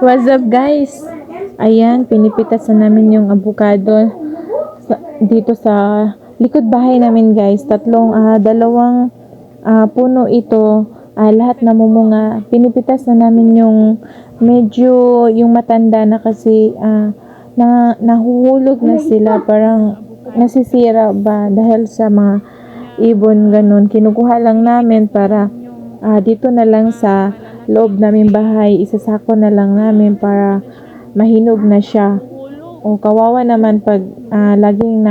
What's up guys? Ayan, pinipitasan namin yung avocado dito sa likod bahay namin guys. Dalawang puno ito. Lahat namumunga. Pinipitas na namin yung medyo yung matanda na kasi nahuhulog na sila. Parang nasisira ba dahil sa mga ibon ganun. Kinukuha lang namin para dito na lang sa loob namin bahay, isasako na lang namin para mahinog na siya. O kawawa naman pag laging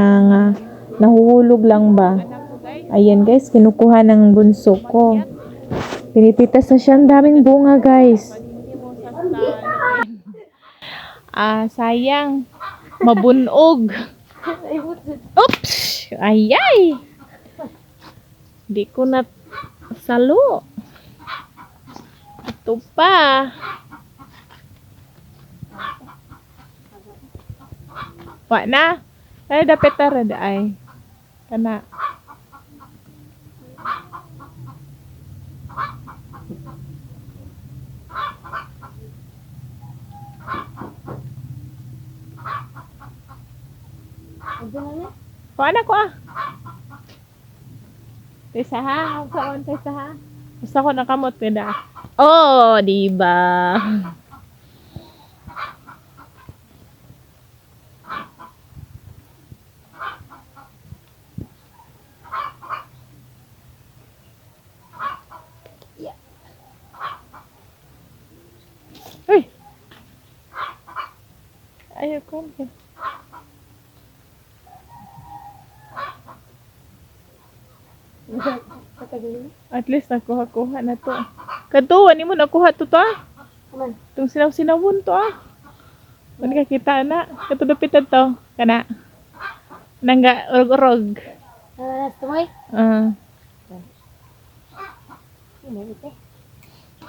nahuhulog lang ba. Ayan guys, kinukuha ng bunso ko. Pinipitas na siya, ang daming bunga guys. Sayang. Mabunog. Oops! Ayay! Di ko na salo. Ito pa. Wa na. Ay, dapat tara ay. Kana. Wa na ko Tesa ha, kaon tesa ha. Basta ko nakamot kada. Oh, di ba? Hey. Ayo kon. At least nakuha na to. Katuwa ni mo nakuha to Itong sinaw-sinawon to Mani ka kita na. Katudapitan to. Kana. Nangga urog-urog. Tumoy?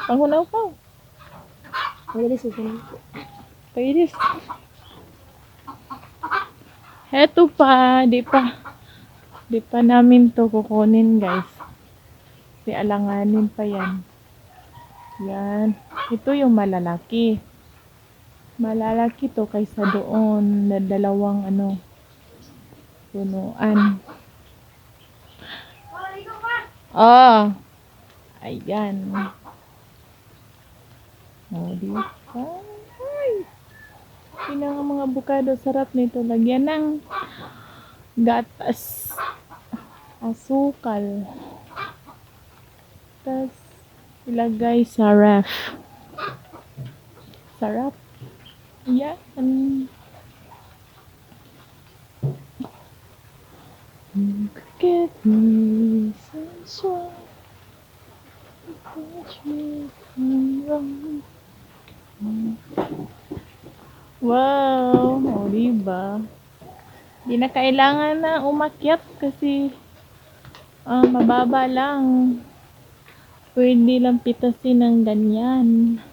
Pangunaw pa. Pailis. Heto pa. Di pa namin to kukunin guys. Alanganin pa yan. Yan. Ito yung malalaki. Malalaki to kaysa doon na dalawang punuan. Ayan. Di ba? Ay. Pinang mga avocado sarap nito. Lagyan ng gatas. Asukal. Tapos ilagay sa ref. Sarap. Yan. Get me sensual. Wow. Diba? Di na kailangan na umakyat kasi mababa lang. Pwede lang pitasin ng ganyan.